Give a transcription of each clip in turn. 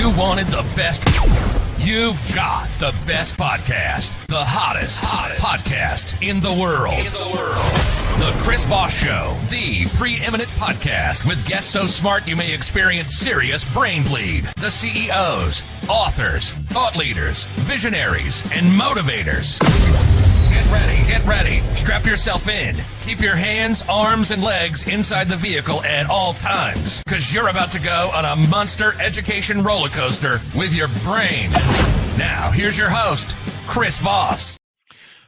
You wanted the best. You've got the best podcast. The hottest podcast in the world. The Chris Voss Show, the preeminent podcast with guests so smart you may experience serious brain bleed. The CEOs, authors, thought leaders, visionaries, and motivators. Get ready. Strap yourself in. Keep your hands, arms, and legs inside the vehicle at all times, because you're about to go on a monster education roller coaster with your brain. Now, here's your host, Chris Voss.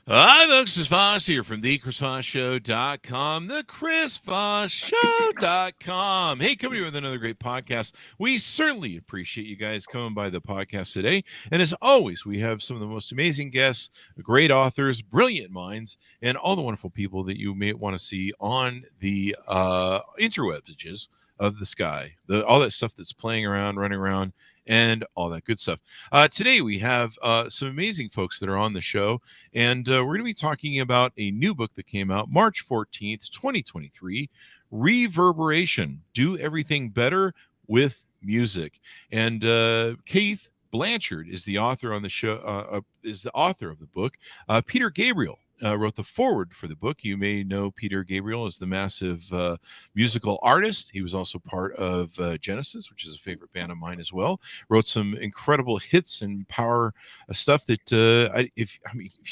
Hi, folks. Chris Voss here from thechrisvossshow.com, thechrisvossshow.com. Hey, coming here with another great podcast. We certainly appreciate you guys coming by the podcast today. And as always, we have some of the most amazing guests, great authors, brilliant minds, and all the wonderful people that you may want to see on the interwebs of the sky, all that stuff that's playing around, running around, and all that good stuff. Today we have some amazing folks that are on the show, and we're going to be talking about a new book that came out March 14th, 2023, Reverberation, Do Everything Better with Music. And Keith Blanchard is the author on the show, is the author of the book. Peter Gabriel wrote the foreword for the book. You may know Peter Gabriel as the massive musical artist. He was also part of Genesis, which is a favorite band of mine as well. Wrote some incredible hits and power stuff that if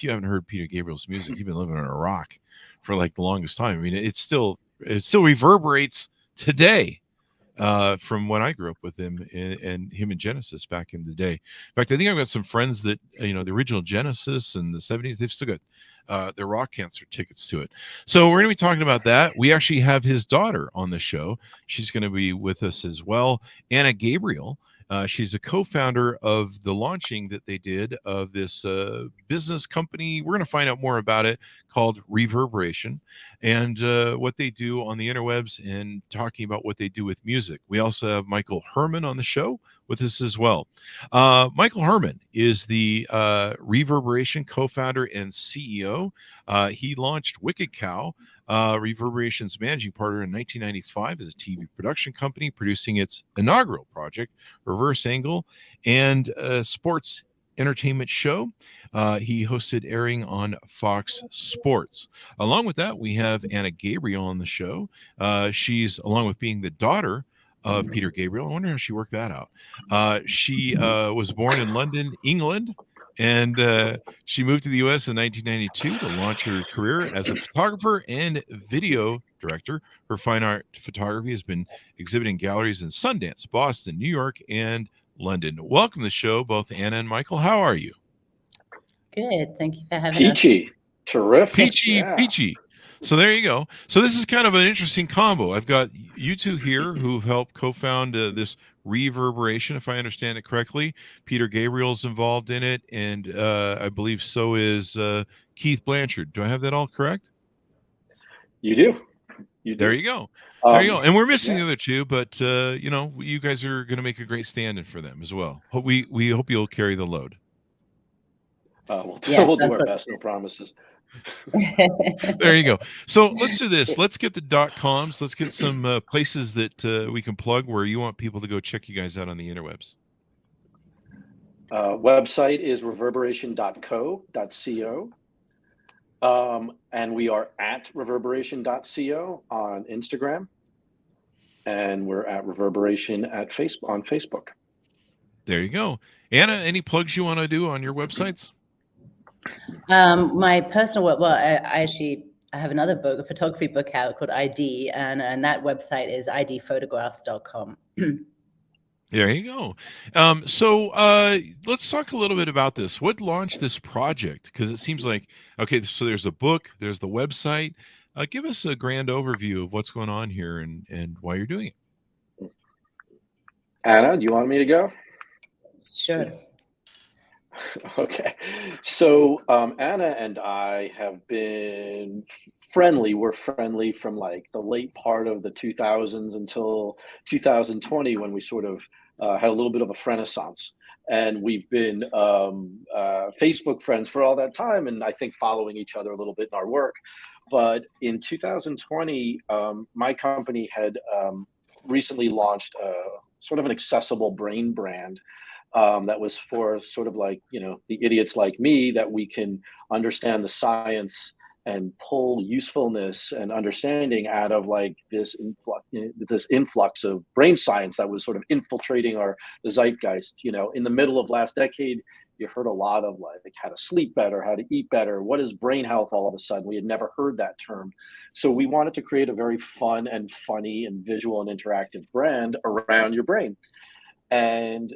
you haven't heard Peter Gabriel's music, you've been living on a rock for like the longest time. I mean, it still reverberates today. From when I grew up with him and him in Genesis back in the day. In fact, I think I've got some friends that, the original Genesis in the 70s, they've still got their rock cancer tickets to it. So we're going to be talking about that. We actually have his daughter on the show. She's going to be with us as well. Anna Gabriel. She's a co-founder of the launching that they did of this business company. We're going to find out more about it, called Reverberation, and what they do on the interwebs, and talking about what they do with music. We also have Michael Herman on the show with us as well. Michael Herman is the Reverberation co-founder and CEO. He launched Wicked Cow, Reverberation's managing partner, in 1995 as a TV production company, producing its inaugural project, Reverse Angle, and a sports entertainment show. He hosted airing on Fox Sports. Along with that, we have Anna Gabriel on the show. She's, along with being the daughter of Peter Gabriel, I wonder how she worked that out. She was born in London, England, and she moved to the U.S. in 1992 to launch her career as a photographer and video director. Her fine art photography has been exhibiting galleries in Sundance, Boston, New York, and London. Welcome to the show, both Anna and Michael. How are you? Good. Thank you for having us. Peachy. Terrific. Peachy. So there you go. So this is kind of an interesting combo. I've got you two here who've helped co-found this Reverberation, if I understand it correctly. Peter Gabriel's involved in it, and I believe so is Keith Blanchard. Do I have that all correct? You do. There you go. There you go. And we're missing the other two, but you guys are going to make a great stand-in for them as well. We hope you'll carry the load. We'll do our best. No promises. There you go. So let's do this. Let's get the .coms. Let's get some places that we can plug where you want people to go check you guys out on the interwebs. Website is reverberation.co.co. And we are at reverberation.co on Instagram. And we're at Reverberation on Facebook. There you go. Anna, any plugs you want to do on your websites? My personal work, I have another book, a photography book out called ID, and that website is idphotographs.com. There you go. So let's talk a little bit about this. What launched this project? Because it seems like, okay, so there's a book, there's the website. Give us a grand overview of what's going on here and why you're doing it. Anna, do you want me to go? Sure. Okay. So Anna and I have been friendly. We're friendly from like the late part of the 2000s until 2020, when we sort of had a little bit of a renaissance. And we've been Facebook friends for all that time, and I think following each other a little bit in our work. But in 2020, my company had recently launched sort of an accessible brain brand that was for sort of like, the idiots like me, that we can understand the science and pull usefulness and understanding out of like this influx of brain science that was sort of infiltrating the zeitgeist. In the middle of last decade, you heard a lot of like how to sleep better, how to eat better. What is brain health? All of a sudden, we had never heard that term. So we wanted to create a very fun and funny and visual and interactive brand around your brain. And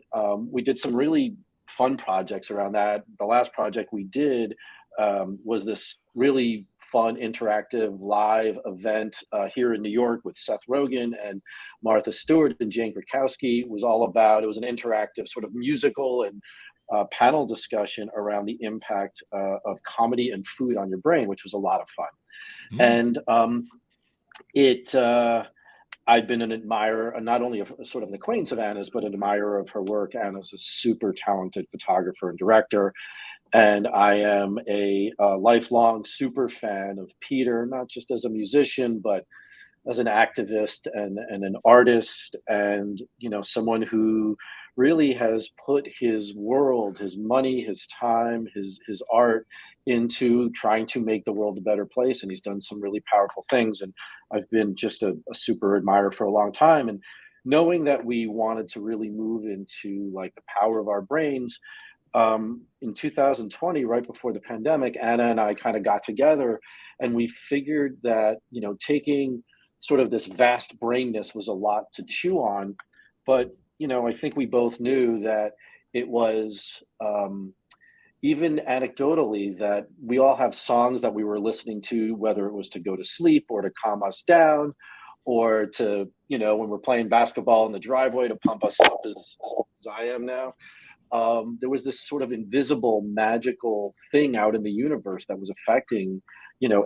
we did some really fun projects around that. The last project we did was this really fun interactive live event here in New York with Seth Rogen and Martha Stewart and Jane Krakowski. It was an interactive sort of musical and panel discussion around the impact of comedy and food on your brain, which was a lot of fun. And I've been an admirer, not only of sort of an acquaintance of Anna's, but an admirer of her work. Anna's a super talented photographer and director. And I am a lifelong super fan of Peter, not just as a musician, but as an activist and an artist, and someone who really has put his world, his money, his time, his art into trying to make the world a better place. And he's done some really powerful things. And I've been just a super admirer for a long time. And knowing that we wanted to really move into like the power of our brains, in 2020, right before the pandemic, Anna and I kind of got together and we figured that, taking sort of this vast brainness was a lot to chew on. But, I think we both knew that it was, even anecdotally, that we all have songs that we were listening to, whether it was to go to sleep or to calm us down, or to, when we're playing basketball in the driveway to pump us up as I am now. There was this sort of invisible, magical thing out in the universe that was affecting,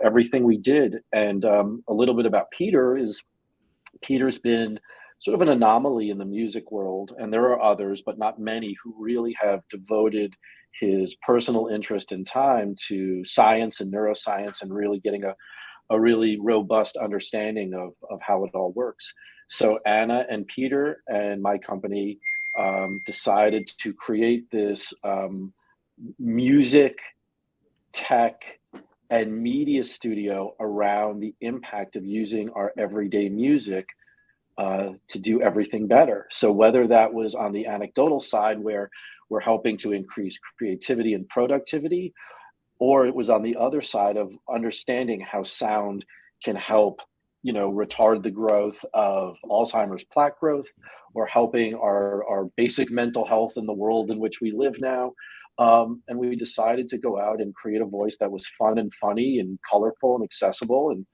everything we did. And a little bit about Peter is Peter's been sort of an anomaly in the music world. And there are others, but not many, who really have devoted his personal interest and time to science and neuroscience and really getting a really robust understanding of how it all works. So Anna and Peter and my company decided to create this music, tech, and media studio around the impact of using our everyday music to do everything better. So whether that was on the anecdotal side, where we're helping to increase creativity and productivity, or it was on the other side of understanding how sound can help, retard the growth of Alzheimer's plaque growth, or helping our basic mental health in the world in which we live now. And we decided to go out and create a voice that was fun and funny and colorful and accessible, and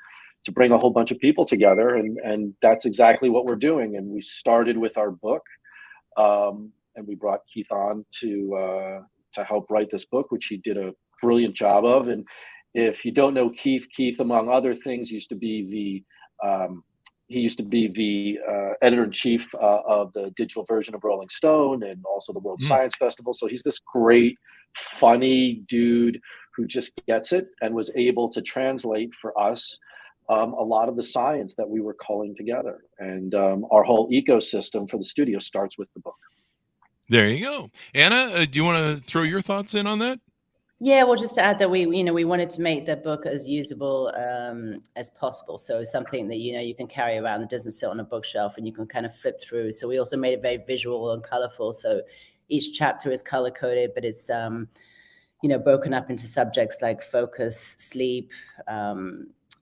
to bring a whole bunch of people together. And that's exactly what we're doing. And we started with our book, and we brought Keith on to help write this book, which he did a brilliant job of. And if you don't know Keith, among other things, used to be the editor-in-chief of the digital version of Rolling Stone and also the World Science Festival. So he's this great, funny dude who just gets it, and was able to translate for us a lot of the science that we were culling together. And our whole ecosystem for the studio starts with the book. There you go. Anna, do you want to throw your thoughts in on that? Yeah, well, just to add that we wanted to make the book as usable as possible. So something that, you can carry around that doesn't sit on a bookshelf and you can kind of flip through. So we also made it very visual and colorful. So each chapter is color coded, but it's, broken up into subjects like focus, sleep,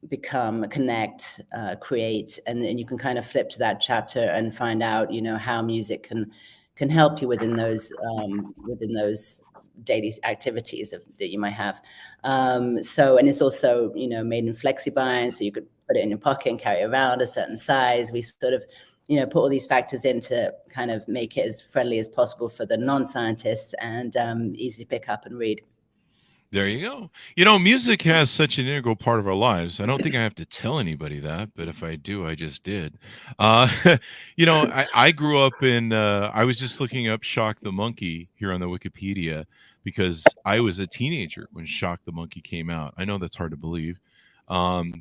become, connect, create. And then you can kind of flip to that chapter and find out, how music can help you within those daily activities that you might have. And it's also, made in FlexiBind, so you could put it in your pocket and carry it around a certain size. We sort of, put all these factors in to kind of make it as friendly as possible for the non-scientists and easily pick up and read. There you go. Music has such an integral part of our lives. I don't think I have to tell anybody that, but if I do, I just did. I grew up in, I was just looking up Shock the Monkey here on the Wikipedia, because I was a teenager when Shock the Monkey came out. I know that's hard to believe.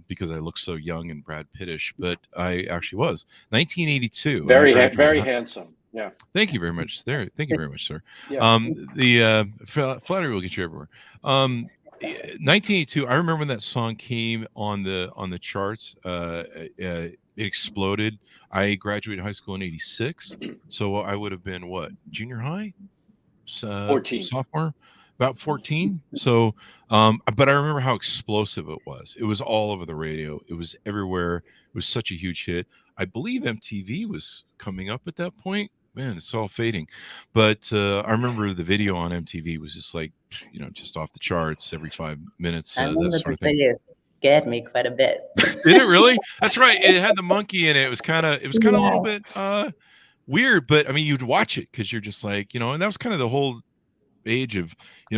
because I look so young and Brad Pittish, but I actually was 1982. Very handsome. Yeah. Thank you very much. Thank you very much, sir. Yeah. The flattery will get you everywhere. 1982. I remember when that song came on the charts. It exploded. I graduated high school in '86, so I would have been what, junior high, 14. sophomore, about 14. So, but I remember how explosive it was. It was all over the radio. It was everywhere. It was such a huge hit. I believe MTV was coming up at that point. Man, it's all fading. But I remember the video on MTV was just like, just off the charts every 5 minutes. I That remember sort the of thing. video scared me quite a bit. Did it really? That's right. It had the monkey in it. It was kind of a little bit weird, but I mean, you'd watch it because you're just like, and that was kind of the whole age of,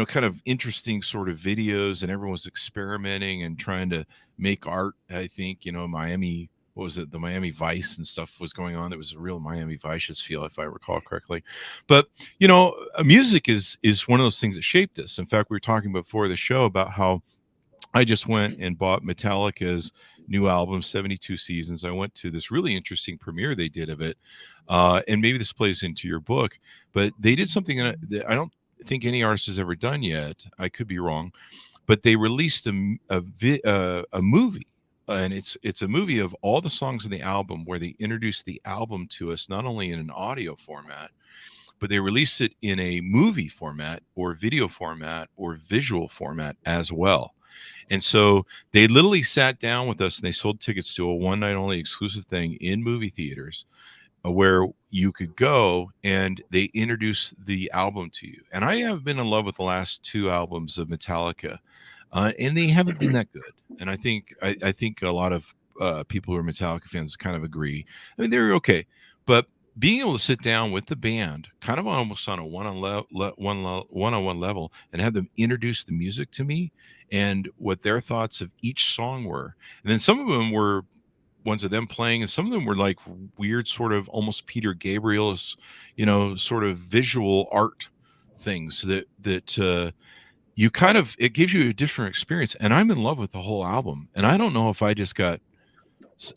kind of interesting sort of videos, and everyone was experimenting and trying to make art. I think, Miami, what was it? The Miami Vice and stuff was going on. That was a real Miami Vice feel, if I recall correctly. But, music is one of those things that shaped us. In fact, we were talking before the show about how I just went and bought Metallica's new album, 72 Seasons. I went to this really interesting premiere they did of it. And maybe this plays into your book, but they did something that I don't think any artist has ever done yet. I could be wrong, but they released a movie, and it's a movie of all the songs in the album, where they introduced the album to us, not only in an audio format, but they released it in a movie format or video format or visual format as well. And so they literally sat down with us and they sold tickets to a one night only exclusive thing in movie theaters, where you could go and they introduce the album to you. And I have been in love with the last two albums of Metallica, and they haven't been that good. And I think a lot of people who are Metallica fans kind of agree. I mean, they're okay, but being able to sit down with the band, kind of almost on a one-on-one level, and have them introduce the music to me and what their thoughts of each song were, and then some of them were ones of them playing, and some of them were like weird, sort of almost Peter Gabriel's, sort of visual art things that you kind of, it gives you a different experience. And I'm in love with the whole album, and I don't know if I just got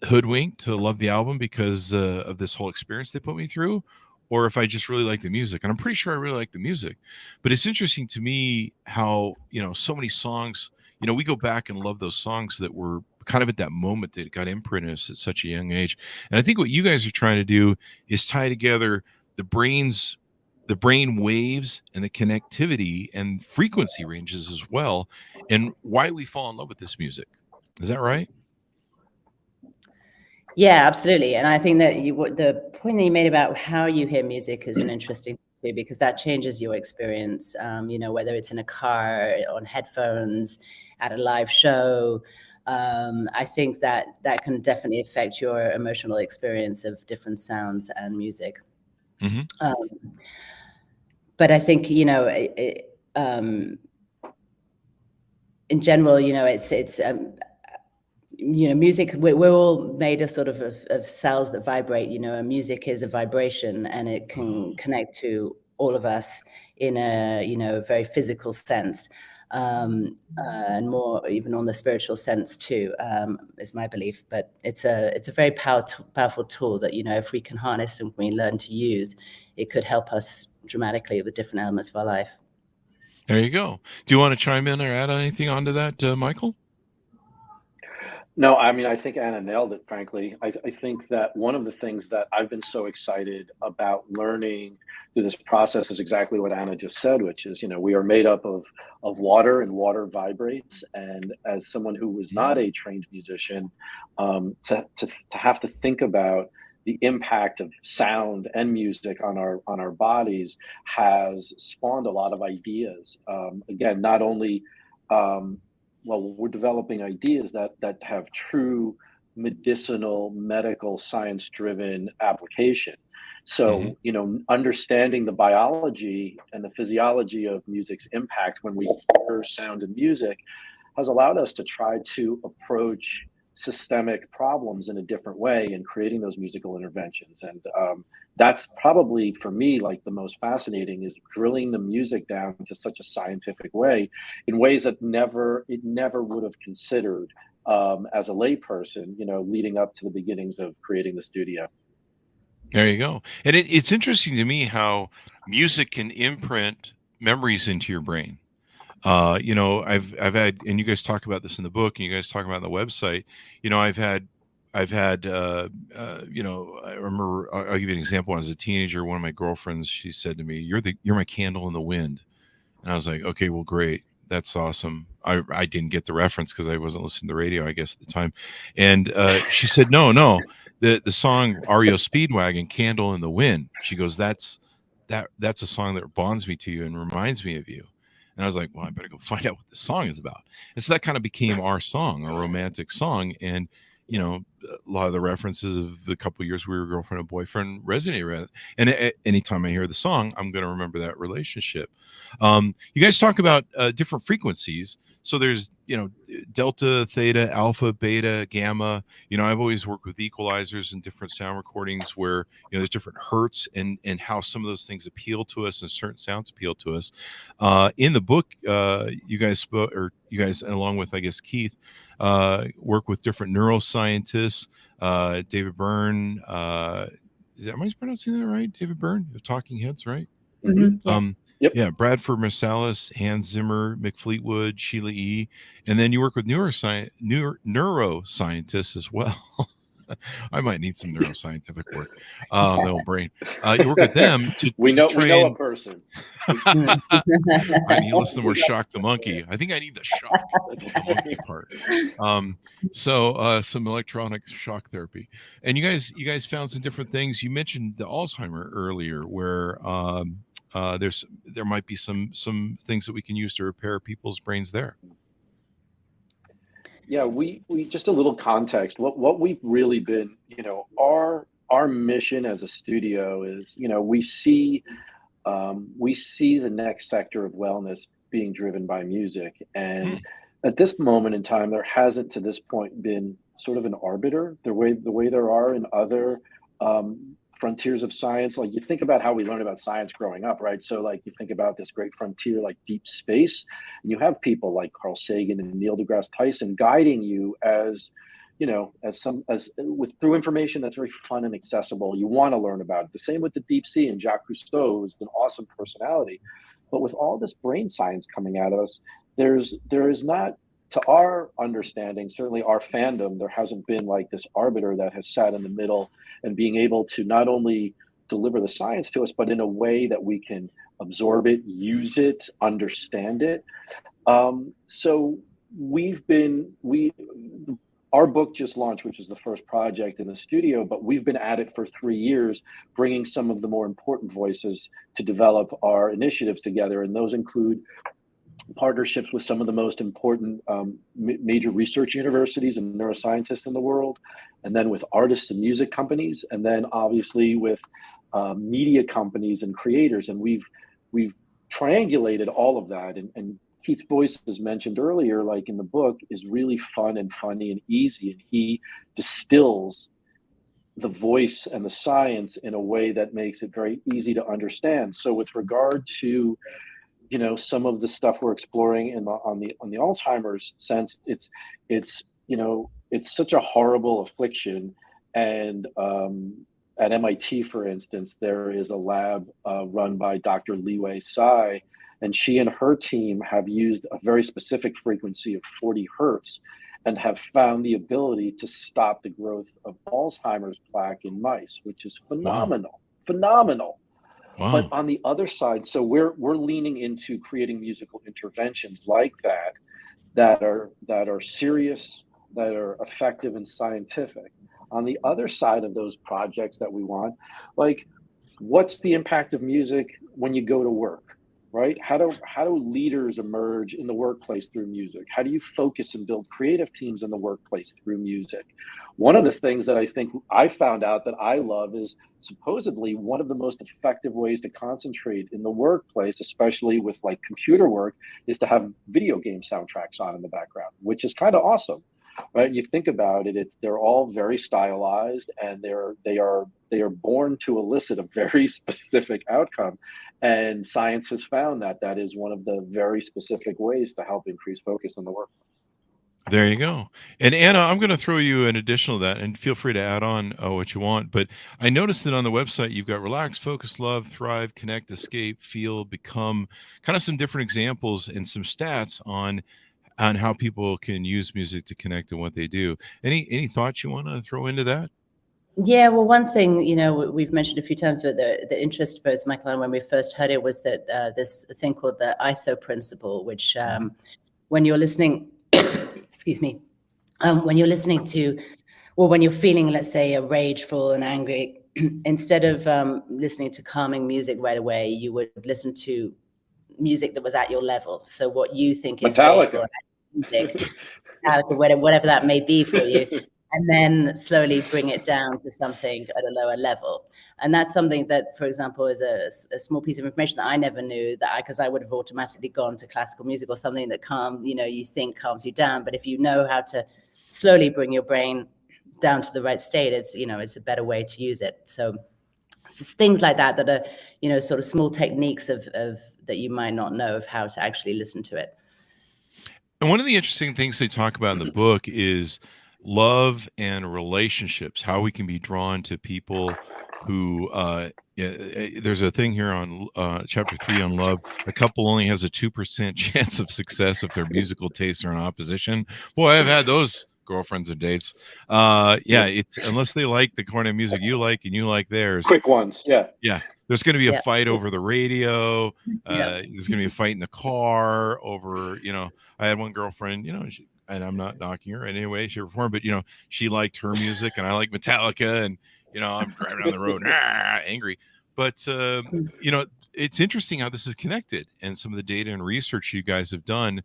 hoodwinked to love the album because of this whole experience they put me through, or if I just really like the music. And I'm pretty sure I really like the music. But it's interesting to me how, so many songs, we go back and love those songs that were kind of at that moment that got imprinted us at such a young age. And I think what you guys are trying to do is tie together the brain waves and the connectivity and frequency ranges as well, and why we fall in love with this music. Is that right? Yeah, absolutely. And I think that the point that you made about how you hear music is an interesting thing too, because that changes your experience, whether it's in a car, on headphones, at a live show. I think that can definitely affect your emotional experience of different sounds and music. Mm-hmm. But I think, in general, it's music, we're all made of sort of cells that vibrate, and music is a vibration, and it can connect to all of us in a very physical sense, and more even on the spiritual sense too, is my belief. But it's a very powerful tool that, if we can harness and we learn to use, it could help us dramatically with different elements of our life. There you go. Do you want to chime in or add anything onto that, Michael? No, I mean, I think Anna nailed it, frankly. I think that one of the things that I've been so excited about learning through this process is exactly what Anna just said, which is, we are made up of water, and water vibrates. And as someone who was not a trained musician, to have to think about the impact of sound and music on our bodies has spawned a lot of ideas. Again, not only we're developing ideas that have true medicinal, medical, science-driven application. So, understanding the biology and the physiology of music's impact when we hear sound and music has allowed us to try to approach systemic problems in a different way and creating those musical interventions. And that's probably, for me, like the most fascinating, is drilling the music down to such a scientific way in ways that it never would have considered as a layperson, leading up to the beginnings of creating the studio. There you go. And it's interesting to me how music can imprint memories into your brain. I've had, and you guys talk about this in the book, and you guys talk about it on the website. I've had, I remember. I'll give you an example. When I was a teenager, one of my girlfriends, she said to me, "You're my candle in the wind," and I was like, "Okay, well, great, that's awesome." I didn't get the reference because I wasn't listening to the radio, I guess, at the time, and she said, "No, the song REO Speedwagon, Candle in the Wind." She goes, that's a song that bonds me to you and reminds me of you." And I was like, well, I better go find out what the song is about. And so that kind of became our song, our romantic song. And, a lot of the references of the couple of years we were girlfriend and boyfriend resonated. And anytime I hear the song, I'm going to remember that relationship. You guys talk about different frequencies. So there's, delta, theta, alpha, beta, gamma. I've always worked with equalizers and different sound recordings where, there's different hertz and how some of those things appeal to us and certain sounds appeal to us. In the book, you guys along with, I guess, Keith, work with different neuroscientists, David Byrne. Am I pronouncing that right? David Byrne of Talking Heads, right? Mm-hmm. Yes. Yep. Yeah, Bradford Marsalis, Hans Zimmer, Mick Fleetwood, Sheila E. And then you work with neuroscientists as well. I might need some neuroscientific work. The whole brain. You work with them to we know train. a person. I need to listen to more Shock the Monkey. I think I need the shock, the monkey part. So some electronic shock therapy. And you guys found some different things. You mentioned the Alzheimer earlier, where there might be some things that we can use to repair people's brains there. Yeah, we just a little context. What we've really been, our mission as a studio is, we see the next sector of wellness being driven by music, and at this moment in time, there hasn't to this point been sort of an arbiter the way there are in other frontiers of science. Like, you think about how we learned about science growing up, right? So like, you think about this great frontier like deep space, and you have people like Carl Sagan and Neil deGrasse Tyson guiding you as through information that's very fun and accessible. You want to learn about it. The same with the deep sea, and Jacques Cousteau, who's an awesome personality. But with all this brain science coming at us, there is not, to our understanding, certainly our fandom, there hasn't been like this arbiter that has sat in the middle and being able to not only deliver the science to us, but in a way that we can absorb it, use it, understand it. So our book just launched, which is the first project in the studio, but we've been at it for 3 years, bringing some of the more important voices to develop our initiatives together. And those include partnerships with some of the most important major research universities and neuroscientists in the world, and then with artists and music companies, and then obviously with media companies and creators. And we've triangulated all of that. And Keith's voice, as mentioned earlier, like in the book, is really fun and funny and easy. And he distills the voice and the science in a way that makes it very easy to understand. So with regard to some of the stuff we're exploring on the Alzheimer's sense, it's such a horrible affliction. And at MIT, for instance, there is a lab run by Dr. Liwei Tsai, and she and her team have used a very specific frequency of 40 hertz and have found the ability to stop the growth of Alzheimer's plaque in mice, which is phenomenal. Wow. But on the other side, so we're leaning into creating musical interventions like that are serious, that are effective and scientific. On the other side of those projects that we want, like, what's the impact of music when you go to work, right? How do leaders emerge in the workplace through music? How do you focus and build creative teams in the workplace through music? One of the things that I think I found out that I love is supposedly one of the most effective ways to concentrate in the workplace, especially with like computer work, is to have video game soundtracks on in the background, which is kind of awesome, right? You think about it, they're all very stylized, and they are born to elicit a very specific outcome. And science has found that is one of the very specific ways to help increase focus in the workplace. There you go. And Anna, I'm going to throw you an additional to that, and feel free to add on what you want. But I noticed that on the website you've got relax, focus, love, thrive, connect, escape, feel, become, kind of some different examples and some stats on how people can use music to connect and what they do. Any thoughts you want to throw into that? Yeah, well, one thing, we've mentioned a few times, but the interest both Michael and when we first heard it was that this thing called the ISO principle, which when you're listening, excuse me, when you're listening to, or when you're feeling, let's say, rageful and angry, instead of listening to calming music right away, you would listen to music that was at your level. So what you think is rageful music, whatever that may be for you. And then slowly bring it down to something at a lower level. And that's something that, for example, is a small piece of information that I never knew, because I would have automatically gone to classical music or something that you think calms you down. But if you know how to slowly bring your brain down to the right state, it's a better way to use it. So it's things like that are, sort of small techniques of that you might not know of how to actually listen to it. And one of the interesting things they talk about in the book is love and relationships, how we can be drawn to people who there's a thing here on chapter 3 on love. A couple only has a 2% chance of success if their musical tastes are in opposition. Boy, I've had those girlfriends and dates. It's unless they like the kind of music you like and you like theirs. Quick ones. Yeah. There's going to be a fight over the radio. There's going to be a fight in the car over, I had one girlfriend, and I'm not knocking her in any way, shape, or form, but, she liked her music and I like Metallica, and, I'm driving down the road angry. But, it's interesting how this is connected, and some of the data and research you guys have done.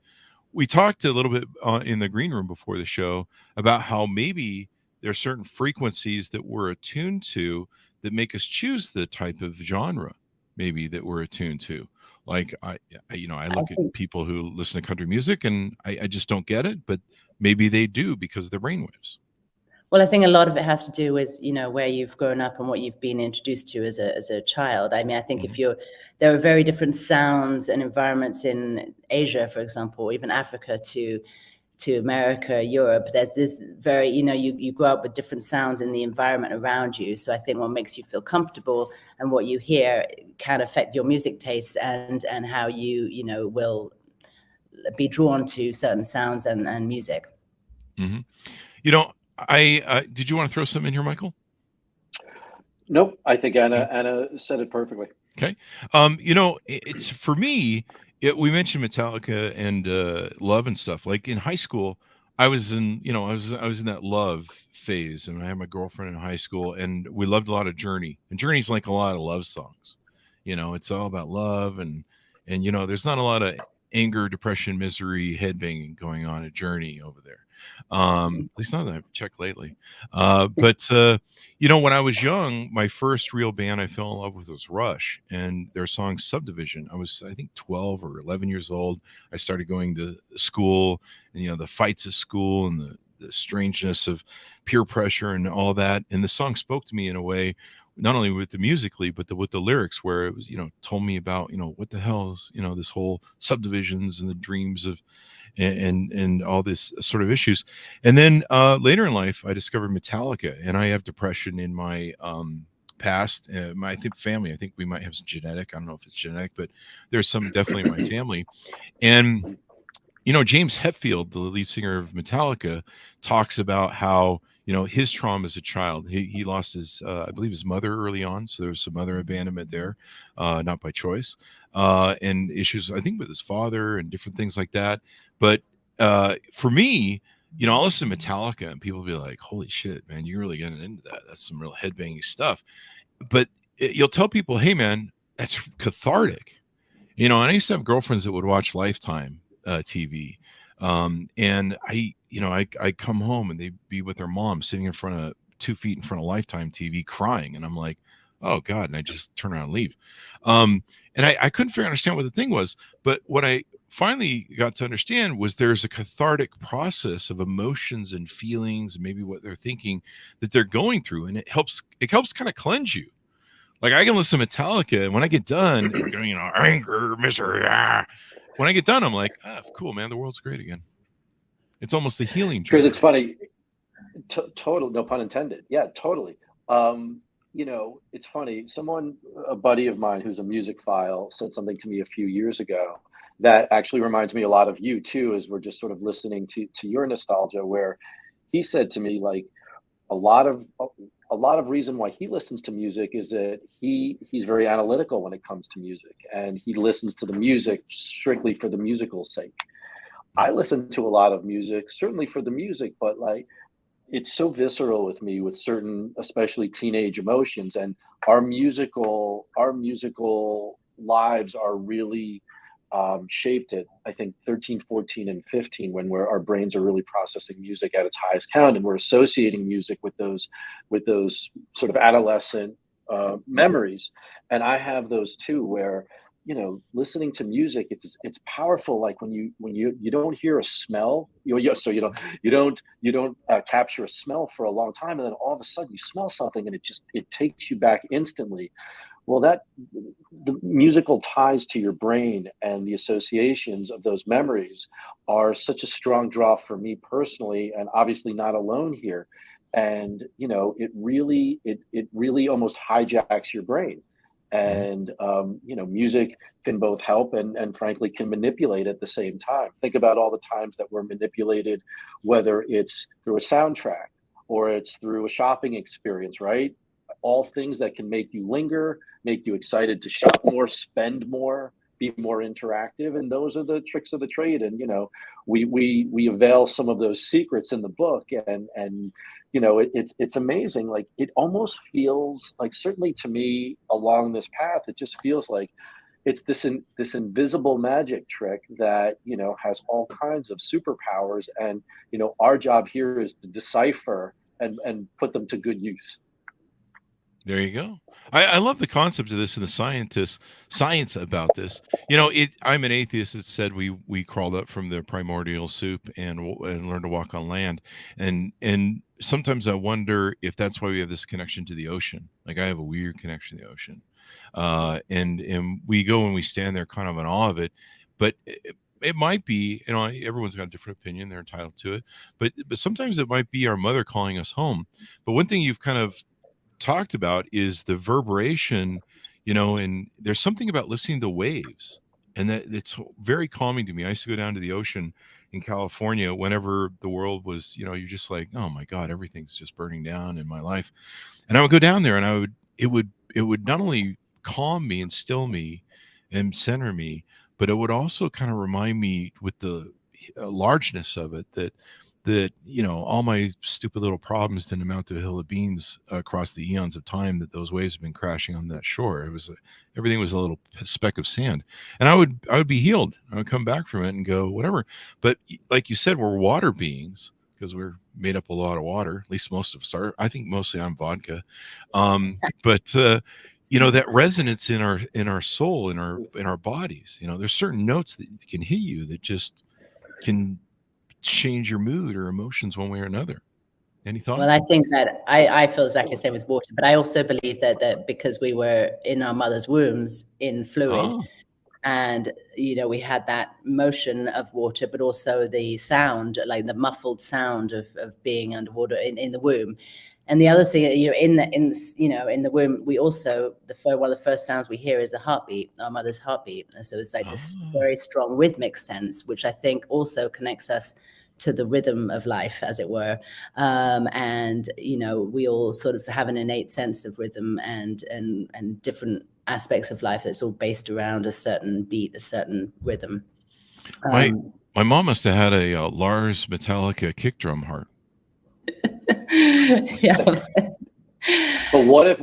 We talked a little bit in the green room before the show about how maybe there are certain frequencies that we're attuned to that make us choose the type of genre maybe that we're attuned to. Like I look at people who listen to country music and I just don't get it, but maybe they do because of their brainwaves. Well, I think a lot of it has to do with, where you've grown up and what you've been introduced to as a child. I mean, I think there are very different sounds and environments in Asia, for example, or even Africa to America, Europe. There's this very, you grow up with different sounds in the environment around you. So I think what makes you feel comfortable and what you hear can affect your music tastes and how you, will be drawn to certain sounds and music. Mm-hmm. Did you want to throw something in here, Michael? Nope. I think Anna said it perfectly. Okay. It's for me, we mentioned Metallica and love and stuff. Like in high school, I was in that love phase, and I had my girlfriend in high school, and we loved a lot of Journey. And Journey's like a lot of love songs. It's all about love, and there's not a lot of anger, depression, misery, headbanging going on at Journey over there. At least not that I've checked lately. But when I was young, my first real band I fell in love with was Rush, and their song Subdivision. I was, I think, 12 or 11 years old. I started going to school, and the fights at school and the strangeness of peer pressure and all that. And the song spoke to me in a way, not only with the musically, but with the lyrics, where it was, told me about, what the hell is, this whole subdivisions and the dreams of and all this sort of issues. And then later in life, I discovered Metallica, and I have depression in my past. My family, I think we might have some genetic. I don't know if it's genetic, but there's some definitely in my family. And James Hetfield, the lead singer of Metallica, talks about how his trauma as a child. He lost his, I believe, his mother early on, so there was some mother abandonment there, not by choice, and issues, I think, with his father and different things like that. But for me, I'll listen to Metallica and people will be like, holy shit, man, you're really getting into that. That's some real headbanging stuff. But you'll tell people, hey, man, that's cathartic. And I used to have girlfriends that would watch Lifetime TV. And I come home and they'd be with their mom sitting in front of 2 feet in front of Lifetime TV crying. And I'm like, oh God. And I just turn around and leave. And I couldn't understand what the thing was, but what I finally got to understand was there's a cathartic process of emotions and feelings, and maybe what they're thinking that they're going through. And it helps kind of cleanse you. Like I can listen to Metallica, and when I get done, anger, misery. When I get done, I'm like, cool, man, the world's great again. It's almost a healing Chris, journey. it's funny. Total, no pun intended. Yeah, totally. It's funny. A buddy of mine who's a music file, said something to me a few years ago that actually reminds me a lot of you too, as we're just sort of listening to your nostalgia, where he said to me, like, a lot of a lot of reason why he listens to music is that he's very analytical when it comes to music, and he listens to the music strictly for the musical sake. I listen to a lot of music, certainly for the music, but like it's so visceral with me with certain, especially teenage emotions, and our musical lives are really shaped at, I think, 13, 14, and 15, when our brains are really processing music at its highest count, and we're associating music with those sort of adolescent memories. And I have those too, where listening to music, it's powerful. Like when you don't hear a smell, so you don't capture a smell for a long time, and then all of a sudden you smell something, and it takes you back instantly. Well, that the musical ties to your brain and the associations of those memories are such a strong draw for me personally, and obviously not alone here. And it really almost hijacks your brain. Mhm. And music can both help and frankly can manipulate at the same time. Think about all the times that we're manipulated, whether it's through a soundtrack or it's through a shopping experience, right? All things that can make you linger, make you excited to shop more, spend more, be more interactive, and those are the tricks of the trade. And we avail some of those secrets in the book, and it's amazing. Like, it almost feels like, certainly to me along this path, it just feels like it's this invisible magic trick that has all kinds of superpowers, and our job here is to decipher and put them to good use. There you go. I love the concept of this and the science about this. I'm an atheist that said we crawled up from the primordial soup and learned to walk on land, and sometimes I wonder if that's why we have this connection to the ocean. Like, I have a weird connection to the ocean, and we go and we stand there kind of in awe of it, but it might be, everyone's got a different opinion. They're entitled to it, but sometimes it might be our mother calling us home. But one thing you've kind of talked about is the reverberation, and there's something about listening to waves, and that it's very calming to me. I used to go down to the ocean in California whenever the world was, you're just like, oh my God, everything's just burning down in my life. And I would go down there, and it would not only calm me and still me and center me, but it would also kind of remind me, with the largeness of it, that all my stupid little problems didn't amount to a hill of beans across the eons of time that those waves have been crashing on that shore. Everything was a little speck of sand, and I would be healed. I would come back from it and go whatever. But like you said, we're water beings because we're made up a lot of water. At least most of us are. I think mostly I'm vodka. But that resonance in our soul, in our bodies. There's certain notes that can hit you that just can change your mood or emotions one way or another. Any thoughts? Well, I think that I feel exactly the same with water, but I also believe that because we were in our mother's wombs in fluid, Oh, and we had that motion of water, but also the sound, like the muffled sound of being underwater in the womb. And the other thing, in the womb, we also, one of the first sounds we hear is the heartbeat, our mother's heartbeat. And so it's like this very strong rhythmic sense, which I think also connects us to the rhythm of life, as it were. And we all sort of have an innate sense of rhythm and different aspects of life that's all based around a certain beat, a certain rhythm. my mom must have had a Lars Metallica kick drum heart. Yeah. But what if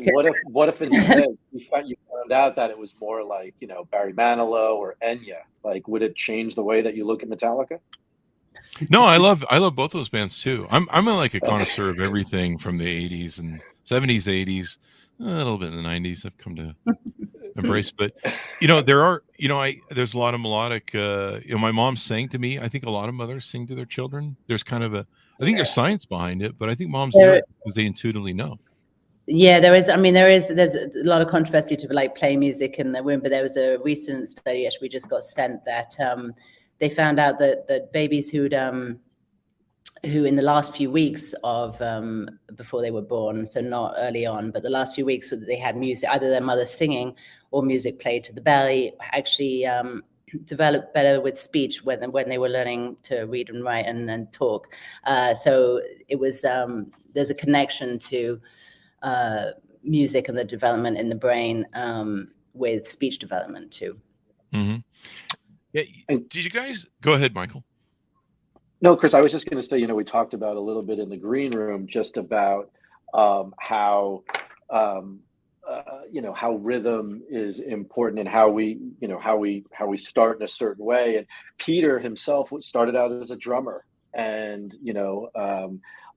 instead you found out that it was more like Barry Manilow or Enya? Like, would it change the way that you look at Metallica? No, I love both those bands too. I'm like a connoisseur of everything from the 80s and 70s, 80s, a little bit in the 90s. I've come to embrace, but there's a lot of melodic. My mom sang to me. I think a lot of mothers sing to their children. There's kind of I think there's science behind it, but I think moms do it because they intuitively know. Yeah, there is. I mean, there's a lot of controversy to like play music in the womb, but there was a recent study actually we just got sent that they found out that babies who'd who in the last few weeks of before they were born, so not early on, but the last few weeks that they had music, either their mother singing or music played to the belly, actually developed better with speech when they were learning to read and write and talk. So it was there's a connection to music and the development in the brain with speech development too. Mm-hmm. Yeah. Did you guys go ahead, Michael? No, Chris, I was just going to say, we talked about a little bit in the green room just about how rhythm is important and how we start in a certain way. And Peter himself started out as a drummer, and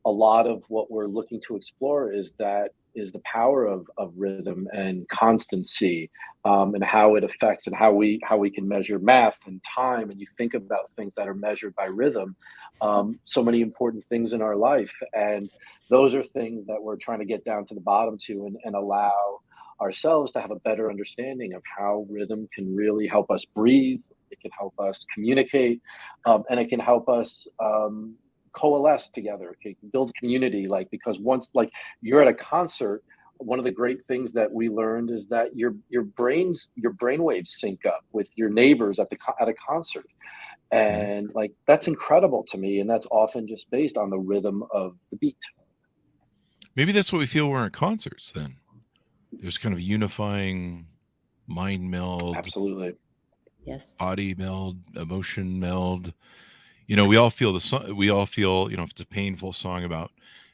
a lot of what we're looking to explore is the power of rhythm and constancy, and how it affects and how we can measure math and time. And you think about things that are measured by rhythm, so many important things in our life. And those are things that we're trying to get down to the bottom to, and allow ourselves to have a better understanding of how rhythm can really help us breathe. It can help us communicate, and it can help us coalesce together, okay, build community. Because once you're at a concert, one of the great things that we learned is that your brainwaves sync up with your neighbors at a concert, and that's incredible to me. And that's often just based on the rhythm of the beat. Maybe that's what we feel when we're at concerts. Then there's kind of a unifying mind meld, absolutely, yes, body meld, emotion meld. We all feel the song. We all feel, if it's a painful song about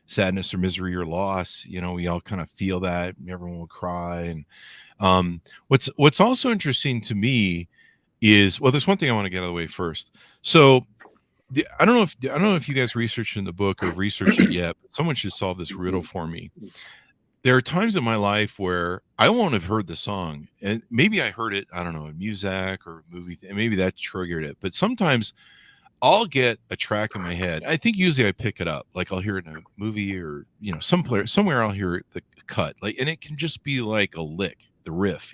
sadness or misery or loss, we all kind of feel that. Everyone will cry. And what's also interesting to me is, well, there's one thing I want to get out of the way first. So I don't know if you guys researched in the book or have researched it yet, but someone should solve this riddle for me. There are times in my life where I won't have heard the song, and maybe I heard it, I don't know, in music or movie, and maybe that triggered it. But sometimes I'll get a track in my head. I think usually I pick it up. I'll hear it in a movie or, somewhere I'll hear the cut. And it can just be like a lick, the riff,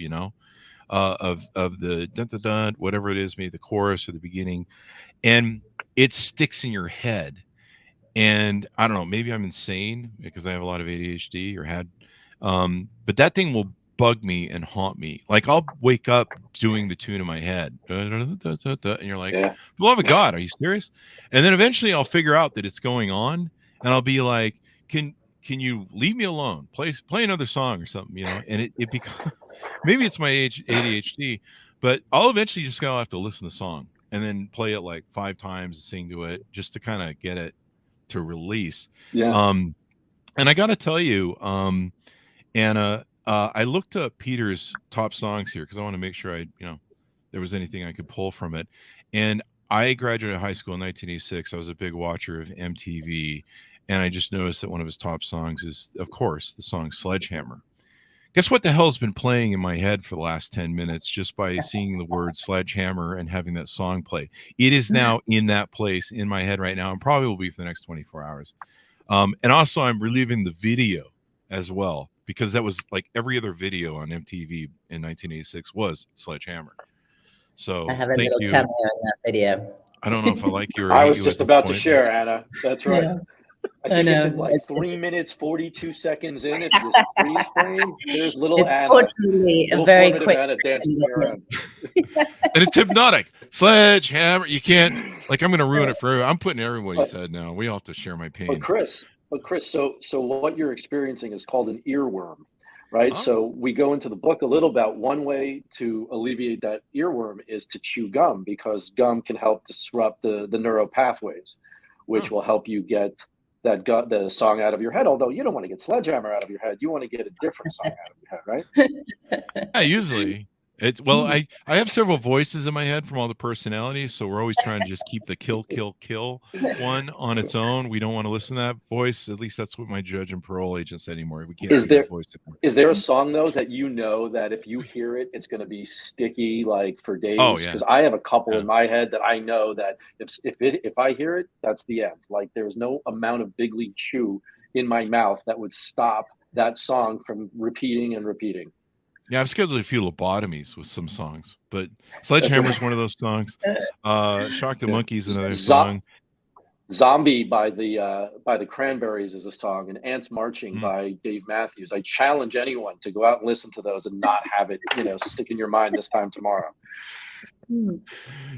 of the dun dun dun, whatever it is, maybe the chorus or the beginning. And it sticks in your head. And I don't know, maybe I'm insane because I have a lot of ADHD or had, but that thing will bug me and haunt me. I'll wake up doing the tune in my head, and you're like, yeah. For the love of God, are you serious? And then eventually I'll figure out that it's going on, and I'll be like, can you leave me alone? Play another song or something, And it becomes, maybe it's my ADHD, but I'll eventually just have to listen to the song and then play it 5 times and sing to it just to kind of get it to release. Yeah. And I got to tell you, Anna, I looked up Peter's top songs here because I want to make sure there was anything I could pull from it. And I graduated high school in 1986. I was a big watcher of MTV, and I just noticed that one of his top songs is, of course, the song Sledgehammer. Guess what the hell's been playing in my head for the last 10 minutes just by seeing the word sledgehammer and having that song play? It is now in that place in my head right now, and probably will be for the next 24 hours. And also I'm reliving the video as well, because that was every other video on MTV in 1986 was Sledgehammer. So I have a little cameo in that video. I don't know if I like you or I was just about to share, Anna. That's right. Yeah. I think it's 3 minutes 42 seconds in. It's this freeze frame. There's little Anna. Fortunately a very quick Anna dancing around. And it's hypnotic. Sledgehammer. You can't I'm going to ruin it for everyone. I'm putting everybody's head now. We all have to share my pain. But Chris, so what you're experiencing is called an earworm, right? Oh. So we go into the book a little about one way to alleviate that earworm is to chew gum, because gum can help disrupt the neural pathways, which will help you get the song out of your head. Although you don't want to get Sledgehammer out of your head, you want to get a different song out of your head, right? Yeah, usually. I have several voices in my head from all the personalities, so we're always trying to just keep the kill one on its own. We don't want to listen to that voice. At least that's what my judge and parole agent said anymore. We can't is there voice anymore. Is there a song though that that if you hear it, it's going to be sticky for days? Oh yeah. Because I have a couple in my head that I know that if I hear it, that's the end. There's no amount of Big League Chew in my mouth that would stop that song from repeating and repeating. Yeah, I've scheduled a few lobotomies with some songs, but Sledgehammer is one of those songs. Shock the Monkey is another song. Zombie by the Cranberries is a song, and Ants Marching Mm. by Dave Matthews. I challenge anyone to go out and listen to those and not have it, stick in your mind this time tomorrow.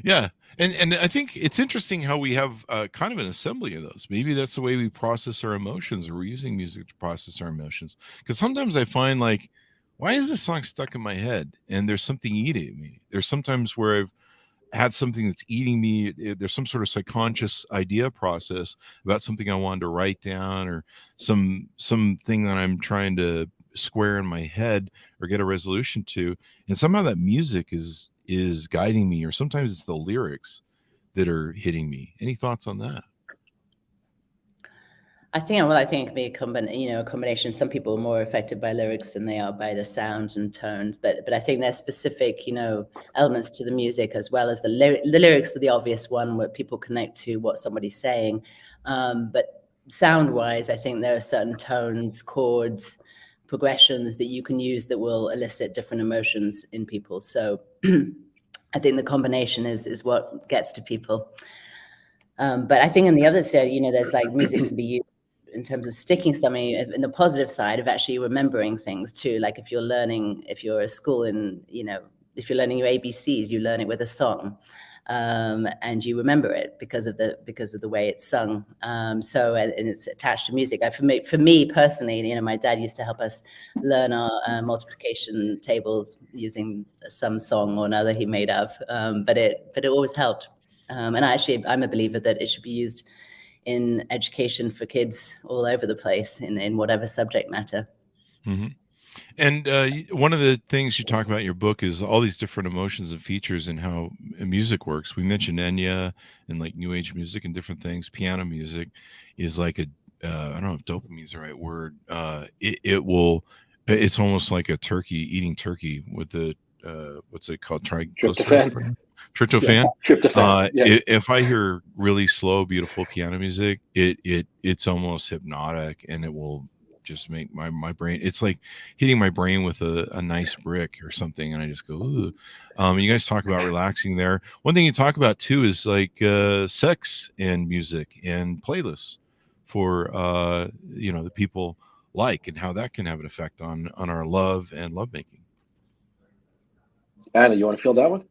Yeah. And I think it's interesting how we have kind of an assembly of those. Maybe that's the way we process our emotions, or we're using music to process our emotions. Because sometimes I find, like, why is this song stuck in my head? And there's something eating me. There's sometimes where I've had something that's eating me. There's some sort of subconscious idea process about something I wanted to write down, or something that I'm trying to square in my head or get a resolution to, and somehow that music is guiding me, or sometimes it's the lyrics that are hitting me. Any thoughts on that? I think it can be a combination. Some people are more affected by lyrics than they are by the sound and tones, but I think there's specific, elements to the music, as well as the lyrics are the obvious one where people connect to what somebody's saying. But sound-wise, I think there are certain tones, chords, progressions that you can use that will elicit different emotions in people. So I think the combination is what gets to people. But I think on the other side, there's like music can be used in terms of sticking something in the positive side of actually remembering things too. Like if you're at school and, if you're learning your ABCs, you learn it with a song. And you remember it because of the way it's sung. And it's attached to music. For me personally, my dad used to help us learn our multiplication tables using some song or another he made up. But it always helped. And I'm a believer that it should be used in education for kids all over the place in whatever subject matter. Mm-hmm. And one of the things you talk about in your book is all these different emotions and features and how music works. We mentioned Enya and like new age music and different things. Piano music is like I don't know if dopamine is the right word. It's almost like a turkey eating turkey with the what's it called? Tryptophan. Tryptophan. Tryptophan. Yeah. If I hear really slow, beautiful piano music, it's almost hypnotic, and it will just make my brain. It's like hitting my brain with a nice brick or something, and I just go, ooh. You guys talk about relaxing there. One thing you talk about too is like sex and music and playlists for the people like, and how that can have an effect on our love and lovemaking. Anna, you want to feel that one?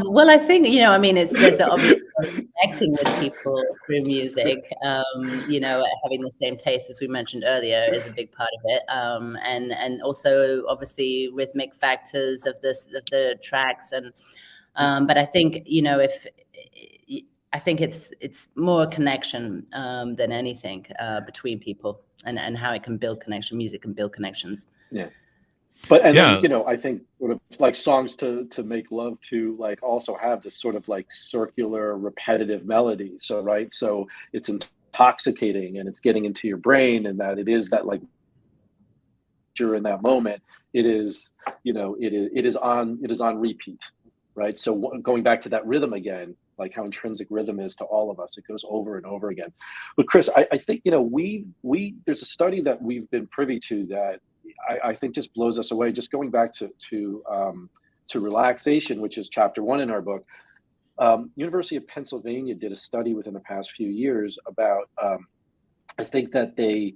Well, I think, there's the obvious connecting with people through music, having the same taste, as we mentioned earlier, is a big part of it. And also obviously rhythmic factors of the tracks. But I think, I think it's more a connection than anything between people, and how it can build connection. Music can build connections. Yeah. But then, I think sort of like songs to make love to, like, also have this sort of like circular repetitive melody. So it's intoxicating and it's getting into your brain, and that it is that, like, during that moment, it is on repeat, right? So going back to that rhythm again, like how intrinsic rhythm is to all of us, it goes over and over again. But Chris, I think we there's a study that we've been privy to that I think just blows us away. Just going back to relaxation, which is chapter 1 in our book. University of Pennsylvania did a study within the past few years about. I think that they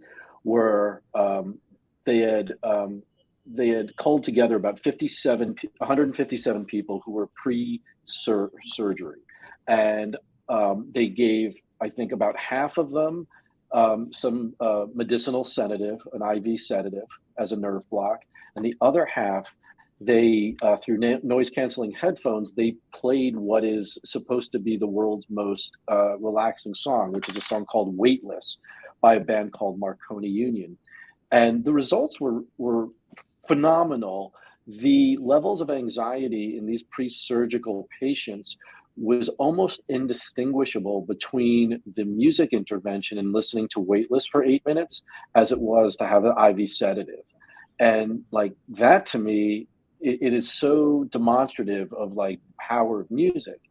had culled together about 157 people who were pre-surgery, and they gave, I think, about half of them some medicinal sedative, an IV sedative, as a nerve block, and the other half, they through noise canceling headphones, they played what is supposed to be the world's most relaxing song, which is a song called "Weightless" by a band called Marconi Union, and the results were phenomenal. The levels of anxiety in these pre-surgical patients was almost indistinguishable between the music intervention and listening to Weightless for 8 minutes as it was to have an IV sedative. And like that, to me, it is so demonstrative of like power of music,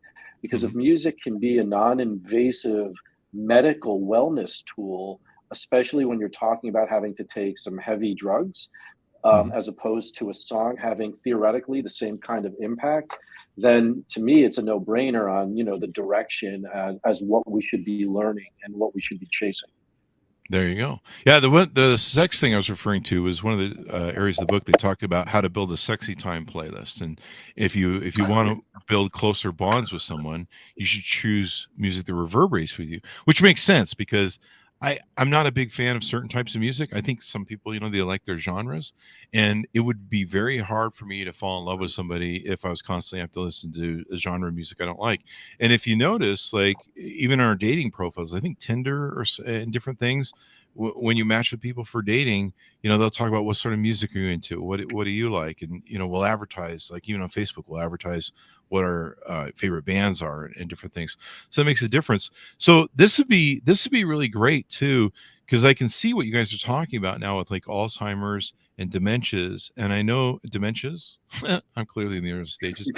because if music can be a non-invasive medical wellness tool, especially when you're talking about having to take some heavy drugs, as opposed to a song having theoretically the same kind of impact, then to me it's a no-brainer on, the direction as what we should be learning and what we should be chasing. There you go. Yeah, the sex thing I was referring to was one of the areas of the book. They talk about how to build a sexy time playlist, and if you want to build closer bonds with someone, you should choose music that reverberates with you, which makes sense because I'm not a big fan of certain types of music. I think some people, they like their genres, and it would be very hard for me to fall in love with somebody if I was constantly have to listen to a genre of music I don't like. And if you notice, like even our dating profiles, I think Tinder and different things, when you match with people for dating, they'll talk about what sort of music are you into, what do you like, and we'll advertise, like even on Facebook, we'll advertise what our favorite bands are and different things. So that makes a difference. So this would be really great too, because I can see what you guys are talking about now with like Alzheimer's and dementias. And I know dementias, I'm clearly in the early stages,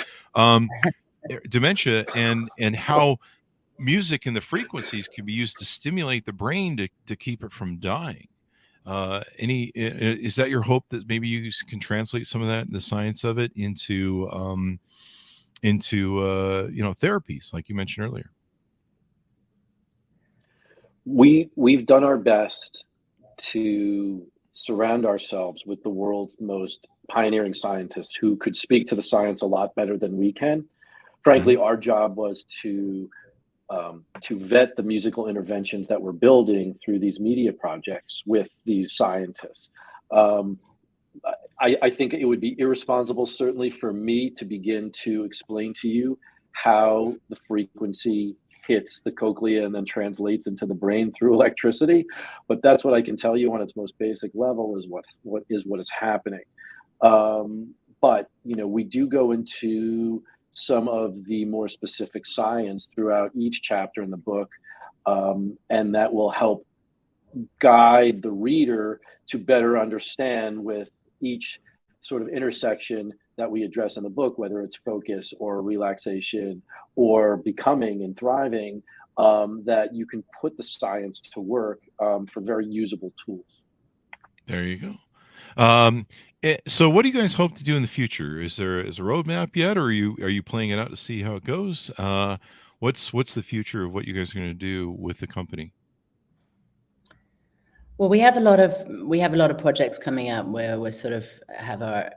dementia and how music and the frequencies can be used to stimulate the brain to keep it from dying. Is that your hope that maybe you can translate some of that, the science of it, into therapies like you mentioned earlier? We've done our best to surround ourselves with the world's most pioneering scientists who could speak to the science a lot better than we can. Frankly, our job was to vet the musical interventions that we're building through these media projects with these scientists. I think it would be irresponsible, certainly for me, to begin to explain to you how the frequency hits the cochlea and then translates into the brain through electricity. But that's what I can tell you on its most basic level is what is happening. But we do go into some of the more specific science throughout each chapter in the book, and that will help guide the reader to better understand with each sort of intersection that we address in the book, whether it's focus or relaxation or becoming and thriving, that you can put the science to work for very usable tools. There you go. So what do you guys hope to do in the future? Is there a roadmap yet, or are you playing it out to see how it goes? What's the future of what you guys are going to do with the company? Well, we have a lot of projects coming up where we sort of have our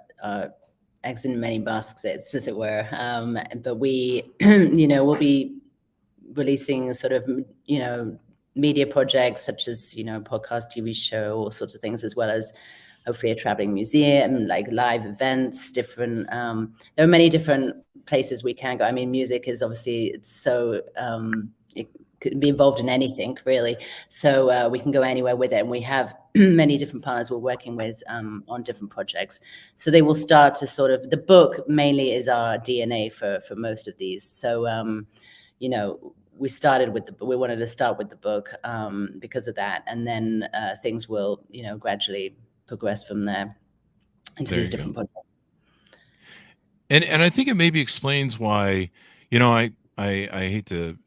eggs in many baskets, as it were. But we, we'll be releasing sort of, media projects such as, podcast, TV show, all sorts of things, as well as hopefully a traveling museum, like live events, different, there are many different places we can go. I mean, music is obviously, it's so, it could be involved in anything really. So we can go anywhere with it. And we have many different partners we're working with on different projects. So they will start to sort of, the book mainly is our DNA for most of these. So, we wanted to start with the book because of that. And then things will, gradually progress from there into these different projects. And I think it maybe explains why, I hate to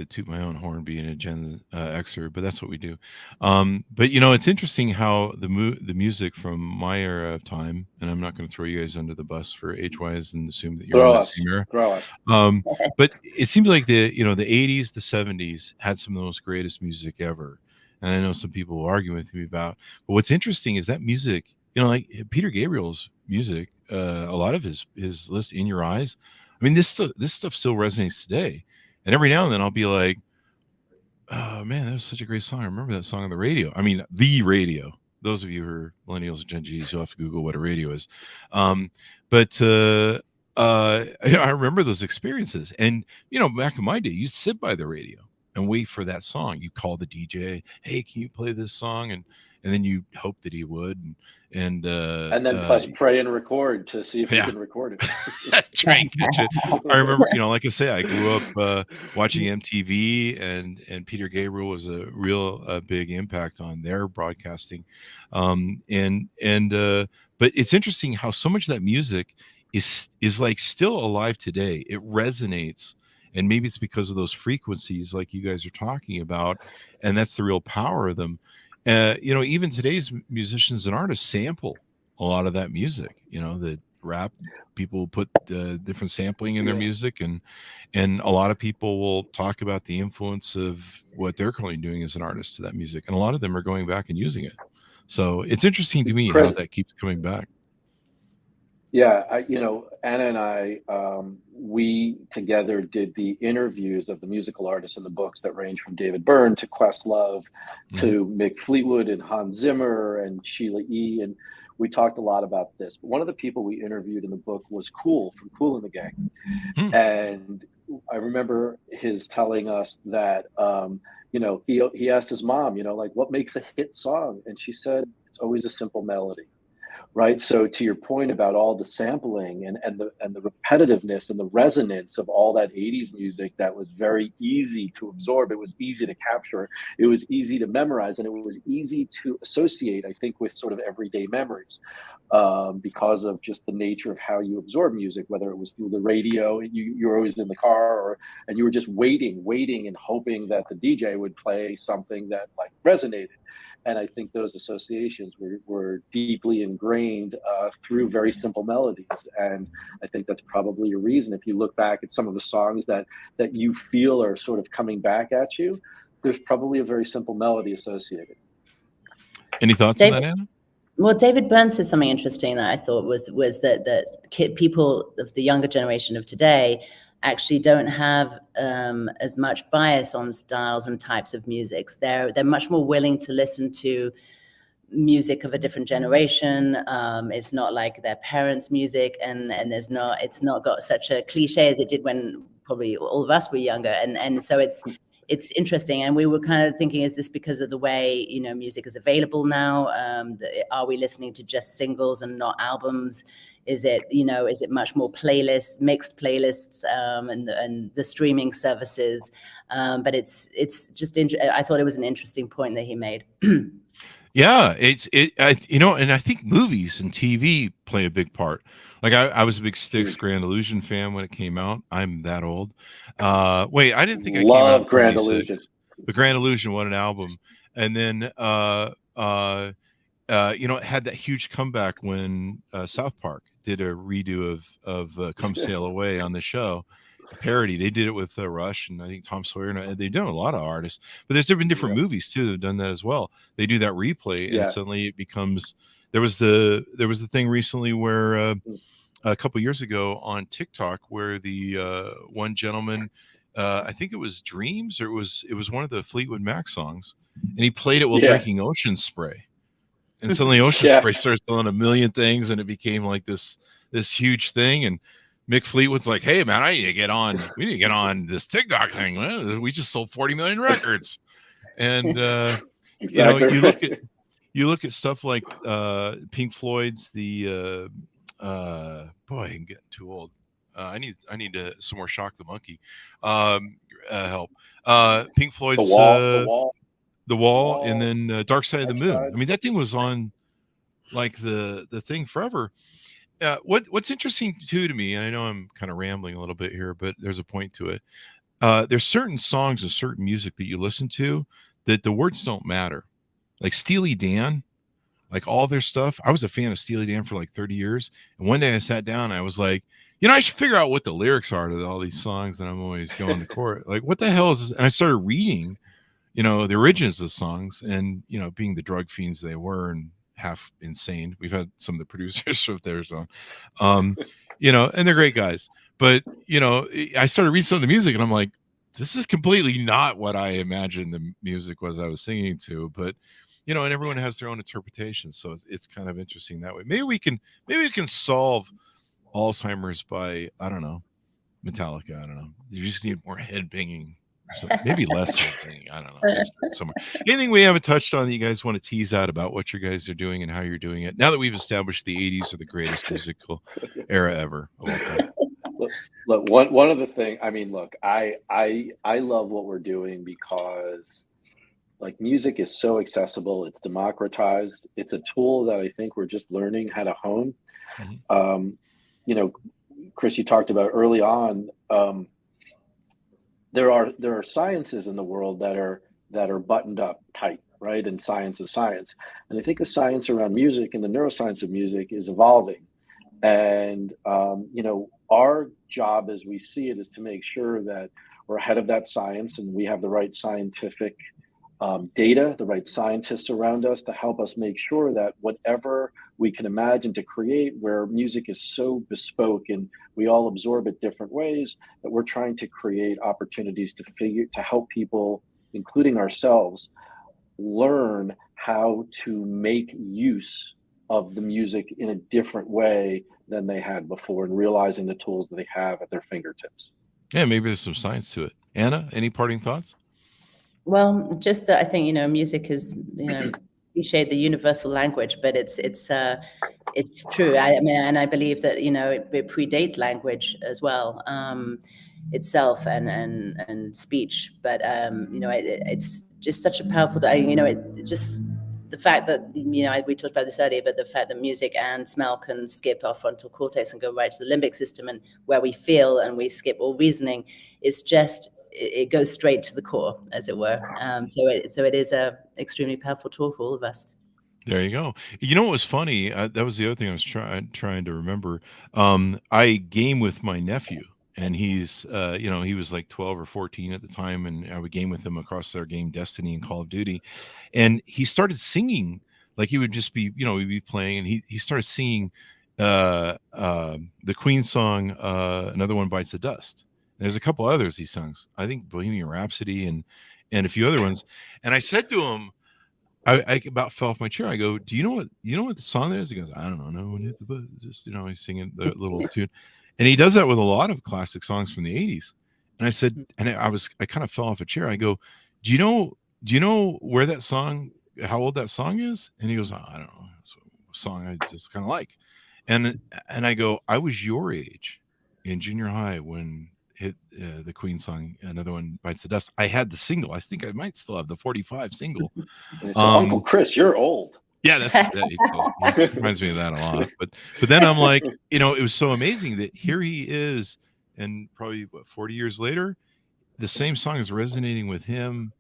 toot my own horn being a Gen Xer, but that's what we do. But it's interesting how the music from my era of time, and I'm not going to throw you guys under the bus for age-wise and assume that you're in that same era. But it seems like the 80s, the 70s had some of the most greatest music ever. And I know some people will argue with me about, but what's interesting is that music, like Peter Gabriel's music, a lot of his list, In Your Eyes. I mean, this stuff still resonates today. And every now and then I'll be like, oh man, that was such a great song. I remember that song on the radio. I mean, the radio. Those of you who are millennials and Gen Zs, you'll have to Google what a radio is. But I remember those experiences. And, back in my day, you'd sit by the radio and wait for that song. You call the DJ, hey, can you play this song? And then you hope that he would. And then plus pray and record to see if you can record it. Try and catch it. I remember, like I say, I grew up watching MTV, and Peter Gabriel was a real big impact on their broadcasting. But it's interesting how so much of that music is like still alive today. It resonates, and maybe it's because of those frequencies like you guys are talking about, and that's the real power of them. Even today's musicians and artists sample a lot of that music, that rap. People put different sampling in their music, and a lot of people will talk about the influence of what they're currently doing as an artist to that music, and a lot of them are going back and using it. So it's interesting to me how that keeps coming back. Yeah, Anna and I, we together did the interviews of the musical artists in the books that range from David Byrne to Questlove to Mick Fleetwood and Hans Zimmer and Sheila E. And we talked a lot about this. But one of the people we interviewed in the book was Kool from Kool and the Gang. And I remember his telling us that, he asked his mom, like, what makes a hit song? And she said, it's always a simple melody. Right. So to your point about all the sampling and the repetitiveness and the resonance of all that 80s music that was very easy to absorb, it was easy to capture, it was easy to memorize, and it was easy to associate, I think, with sort of everyday memories because of just the nature of how you absorb music, whether it was through the radio, you're always in the car, and you were just waiting and hoping that the DJ would play something that like resonated. And I think those associations were deeply ingrained through very simple melodies. And I think that's probably a reason. If you look back at some of the songs that you feel are sort of coming back at you, there's probably a very simple melody associated. Any thoughts on that, Anna? Well, David Byrne said something interesting that I thought was that people of the younger generation of today actually don't have as much bias on styles and types of music. They're much more willing to listen to music of a different generation. It's not like their parents' music, and it's not got such a cliche as it did when probably all of us were younger. And so it's interesting. And we were kind of thinking, is this because of the way, music is available now? Are we listening to just singles and not albums? Is it much more mixed playlists, and the streaming services? But it's just, I thought it was an interesting point that he made. Yeah, and I think movies and TV play a big part. Like I was a big Styx Grand Illusion fan when it came out. I'm that old. Wait, I didn't think I came out in Grand Illusion. The Grand Illusion, what an album. And then it had that huge comeback when South Park did a redo of Come Sail Away on the show. A parody. They did it with Rush and I think Tom Sawyer. And they've done a lot of artists, but there's been different movies too that have done that as well. They do that replay, and suddenly it becomes. There was the thing recently where a couple years ago on TikTok where the one gentleman, I think it was Dreams, or it was one of the Fleetwood Mac songs, and he played it while drinking Ocean Spray. And suddenly Ocean Spray started selling a million things, and it became like this huge thing. And Mick Fleetwood's like, hey man, we need to get on this TikTok thing. We just sold 40 million records. And Exactly. you look at stuff like Pink Floyd's boy, I'm getting too old. I need some more Shock the Monkey help. Pink Floyd's The Wall, and then Dark Side of the Moon. I mean, that thing was on like the thing forever. What's interesting too to me, and I know I'm kind of rambling a little bit here, but there's a point to it. There's certain songs and certain music that you listen to that the words don't matter. Like Steely Dan, like all their stuff. I was a fan of Steely Dan for like 30 years. And one day I sat down and I was like, I should figure out what the lyrics are to all these songs that I'm always going to court. Like, what the hell is this? And I started reading, the origins of the songs, and, being the drug fiends they were and half insane. We've had some of the producers of theirs on, and they're great guys. But, I started reading some of the music and I'm like, this is completely not what I imagined the music was I was singing to. But, and everyone has their own interpretation. So it's kind of interesting that way. Maybe we can solve Alzheimer's by, I don't know, Metallica. I don't know. You just need more head banging. So maybe less head banging. I don't know. Somewhere. Anything we haven't touched on that you guys want to tease out about what you guys are doing and how you're doing it? Now that we've established the 80s are the greatest musical era ever. Look, one of the things, I mean, look, I love what we're doing because like music is so accessible. It's democratized. It's a tool that I think we're just learning how to hone. Chris, you talked about early on, there are sciences in the world that are buttoned up tight, right? And science is science. And I think the science around music and the neuroscience of music is evolving. And our job as we see it is to make sure that we're ahead of that science and we have the right scientific data, the right scientists around us to help us make sure that whatever we can imagine to create, where music is so bespoke and we all absorb it different ways, that we're trying to create opportunities to help people, including ourselves, learn how to make use of the music in a different way than they had before, and realizing the tools that they have at their fingertips. Yeah, maybe there's some science to it. Anna, any parting thoughts? Well, just that I think, music is, cliched, the universal language, but it's true. I mean, and I believe that, it predates language as well, itself and speech. But, it's just such a powerful, just the fact that, we talked about this earlier, but the fact that music and smell can skip our frontal cortex and go right to the limbic system, and where we feel and we skip all reasoning, is just, it goes straight to the core, as it were. So it is a extremely powerful tool for all of us. There you go. You know what was funny? That was the other thing I was trying to remember. I game with my nephew, and he's he was like 12 or 14 at the time, and I would game with him across our game Destiny and Call of Duty, and he started singing. Like, he would just be, we'd be playing, and he started singing the Queen song, Another One Bites the Dust. There's a couple others he songs. I think Bohemian Rhapsody and a few other ones. And I said to him, I about fell off my chair. I go, do you know what the song is? He goes, I don't know. No one hit the button. Just, he's singing the little tune. And he does that with a lot of classic songs from the 80s. And I said, and I kind of fell off a chair. I go, do you know where that song, how old that song is? And he goes, I don't know. It's a song I just kind of like. And I go, I was your age in junior high when hit the Queen song, Another One Bites the Dust. I had the single. I think I might still have the 45 single. So, Uncle Chris, you're old. Yeah, it reminds me of that a lot. But then I'm like, it was so amazing that here he is, and probably 40 years later, the same song is resonating with him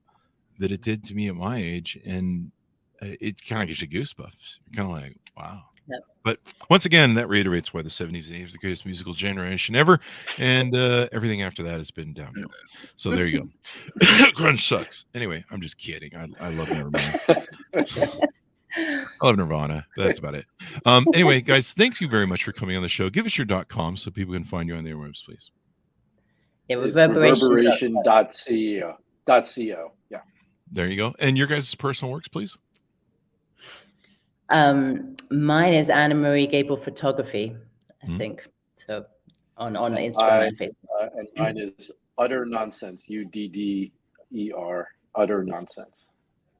that it did to me at my age, and it kind of gives you goosebumps. You're kind of like, wow. Yep. But once again, that reiterates why the 70s and 80s was the greatest musical generation ever, and everything after that has been downhill. So there you go. Grunge sucks. Anyway, I'm just kidding. I love Nirvana. I love Nirvana. That's about it. Anyway, guys, thank you very much for coming on the show. Give us your .com so people can find you on the Earworms, please. Yeah, reverberation.co. Yeah. There you go. And your guys' personal works, please. Mine is Anna Marie Gabriel Photography, I think. So on Instagram and Facebook. And mine is Utter Nonsense, UDDER, Utter Nonsense.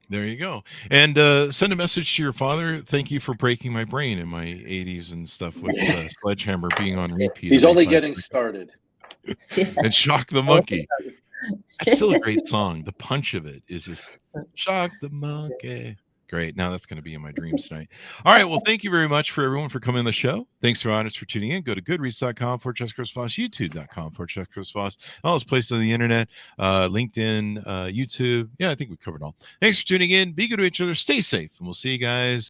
There you go. And send a message to your father. Thank you for breaking my brain in my 80s and stuff with Sledgehammer being on repeat. He's only getting started. And Shock the Monkey. That's still a great song. The punch of it is just Shock the Monkey. Great. Now that's going to be in my dreams tonight. All right. Well, thank you very much for everyone for coming on the show. Thanks for audience for tuning in. Go to goodreads.com/Chris Voss, youtube.com/Chris Voss, all those places on the internet, LinkedIn, YouTube. Yeah, I think we covered all. Thanks for tuning in. Be good to each other. Stay safe. And we'll see you guys